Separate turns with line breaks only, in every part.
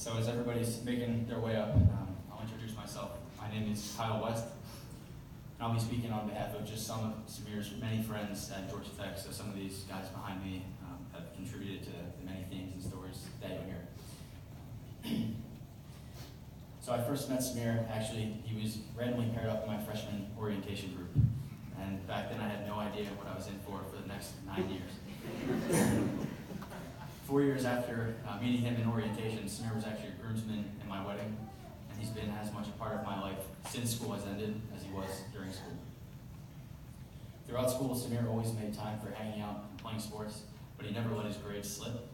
So as everybody's making their way up, I'll introduce myself. My name is Kyle West, and I'll be speaking on behalf of just some of Samir's many friends at Georgia Tech. So some of these guys behind me have contributed to the many themes and stories that you'll hear. So I first met Samir, actually, he was randomly paired up in my freshman orientation group. And back then I had no idea what I was in for the next 9 years. 4 years after meeting him in orientation, Samir was actually a groomsman in my wedding, and he's been as much a part of my life since school has ended as he was during school. Throughout school, Samir always made time for hanging out and playing sports, but he never let his grades slip.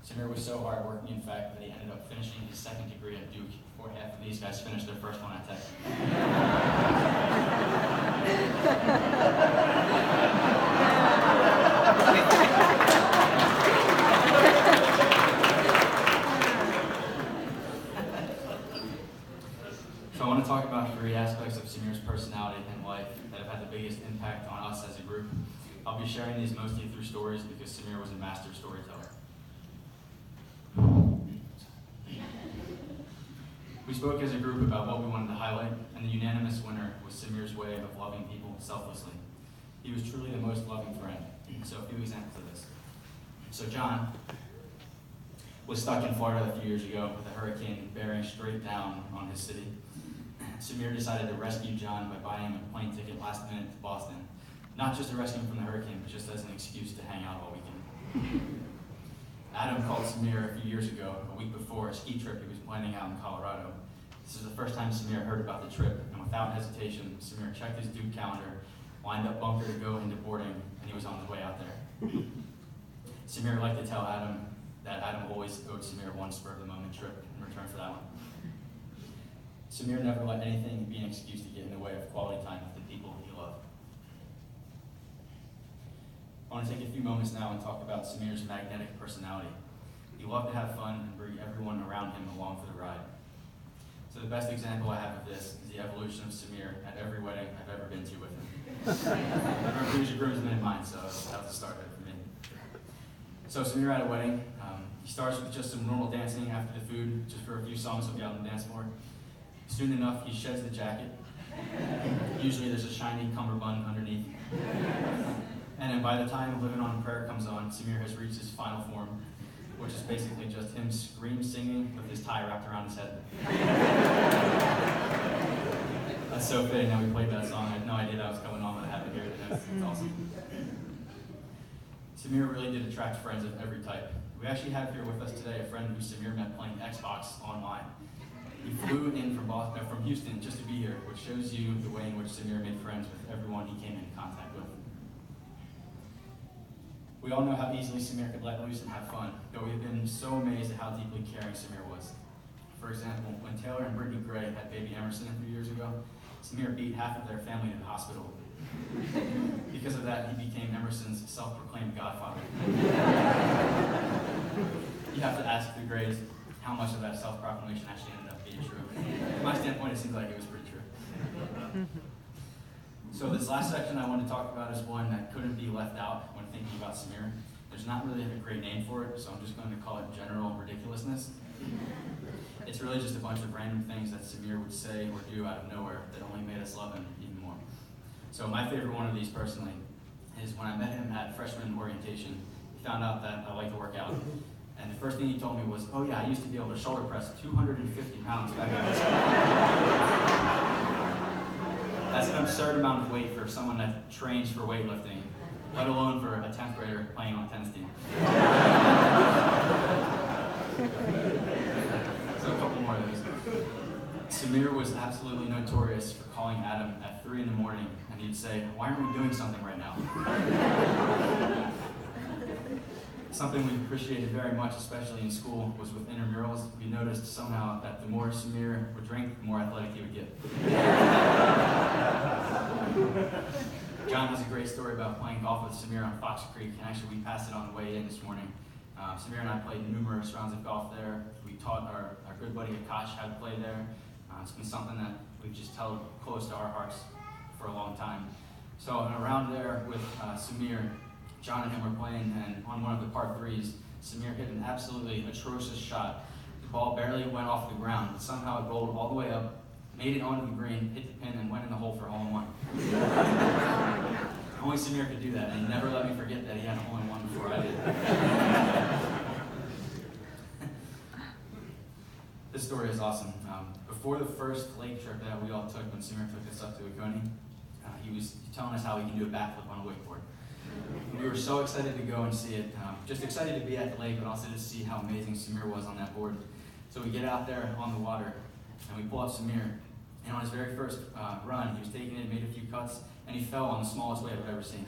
Samir was so hardworking, in fact, that he ended up finishing his second degree at Duke before half of these guys finished their first one at Tech. So I want to talk about 3 aspects of Samir's personality and life that have had the biggest impact on us as a group. I'll be sharing these mostly through stories because Samir was a master storyteller. We spoke as a group about what we wanted to highlight, and the unanimous winner was Samir's way of loving people selflessly. He was truly the most loving friend. So a few examples of this. So John was stuck in Florida a few years ago with a hurricane bearing straight down on his city. Samir decided to rescue John by buying him a plane ticket last minute to Boston. Not just to rescue him from the hurricane, but just as an excuse to hang out all weekend. Adam called Samir a few years ago, a week before a ski trip he was planning out in Colorado. This is the first time Samir heard about the trip, and without hesitation, Samir checked his Duke calendar, lined up bunker to go into boarding, and he was on his way out there. Samir liked to tell Adam that Adam always owed Samir one spur-of-the-moment trip in return for that one. Samir never let anything be an excuse to get in the way of quality time with the people he loved. I want to take a few moments now and talk about Samir's magnetic personality. He loved to have fun and bring everyone around him along for the ride. So the best example I have of this is the evolution of Samir at every wedding I've ever been to with him. He was a groomsman in mine, so that was the start of it for me. So Samir at a wedding, he starts with just some normal dancing after the food, just for a few songs he'll be out on the dance floor. Soon enough, he sheds the jacket. Usually there's a shiny cummerbund underneath. And then by the time Living on a Prayer comes on, Samir has reached his final form, which is basically just him scream singing with his tie wrapped around his head. That's so fitting that we played that song. I had no idea that was coming on, but I have to hear it. It's awesome. Samir really did attract friends of every type. We actually have here with us today a friend who Samir met playing Xbox online. He flew in from Houston just to be here, which shows you the way in which Samir made friends with everyone he came in contact with. We all know how easily Samir could let loose and have fun, though we've been so amazed at how deeply caring Samir was. For example, when Taylor and Brittany Gray had baby Emerson a few years ago, Samir beat half of their family to the hospital. Because of that, he became Emerson's self-proclaimed godfather. You have to ask the Grays how much of that self-proclamation actually ended up being true. From my standpoint, it seems like it was pretty true. So this last section I want to talk about is one that couldn't be left out when thinking about Samir. There's not really a great name for it, so I'm just going to call it general ridiculousness. It's really just a bunch of random things that Samir would say or do out of nowhere that only made us love him even more. So my favorite one of these personally is when I met him at freshman orientation. He found out that I like to work out. And the first thing he told me was, oh yeah, I used to be able to shoulder press 250 pounds back in high school. That's an absurd amount of weight for someone that trains for weightlifting, let alone for a 10th grader playing on a tennis team. So a couple more of those. Samir was absolutely notorious for calling Adam at 3 in the morning, and he'd say, why aren't we doing something right now? Something we appreciated very much, especially in school, was with intramurals. We noticed somehow that the more Samir would drink, the more athletic he would get. John has a great story about playing golf with Samir on Fox Creek, and actually we passed it on the way in this morning. Samir and I played numerous rounds of golf there. We taught our good buddy Akash how to play there. It's been something that we've just held close to our hearts for a long time. So around there with Samir, John and him were playing, and on one of the par threes, Samir hit an absolutely atrocious shot. The ball barely went off the ground, but somehow it rolled all the way up, made it onto the green, hit the pin, and went in the hole for a hole-in-one. Only Samir could do that, and he never let me forget that he had a hole-in-one before I did. This story is awesome. Before the first lake trip that we all took, when Samir took us up to Oconee, he was telling us how he can do a backflip on a wakeboard. And we were so excited to go and see it. Just excited to be at the lake, but also to see how amazing Samir was on that board. So we get out there on the water, and we pull up Samir. And on his very first run, he was taking it, made a few cuts, and he fell on the smallest wave I've ever seen.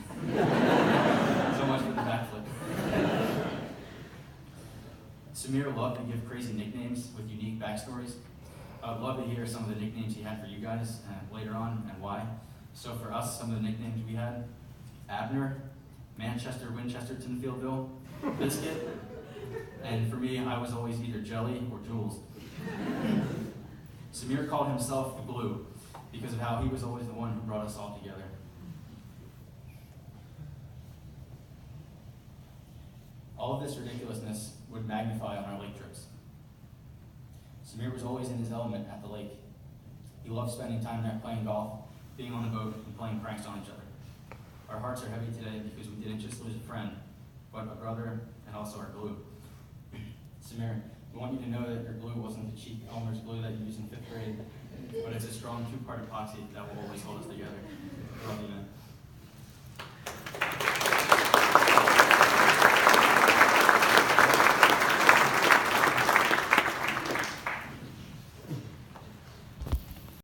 So much for the backflip. Samir loved to give crazy nicknames with unique backstories. I would love to hear some of the nicknames he had for you guys later on and why. So for us, some of the nicknames we had: Abner, Manchester, Winchesterton, Fieldville, Biscuit, and for me, I was always either Jelly or Jules. Samir called himself the Glue because of how he was always the one who brought us all together. All of this ridiculousness would magnify on our lake trips. Samir was always in his element at the lake. He loved spending time there playing golf, being on the boat, and playing pranks on each other. Our hearts are heavy today because we didn't just lose a friend, but a brother and also our glue. Samir, we want you to know that your glue wasn't the cheap Elmer's glue that you used in 5th grade, but it's a strong 2-part epoxy that will always hold us together. I love you, man.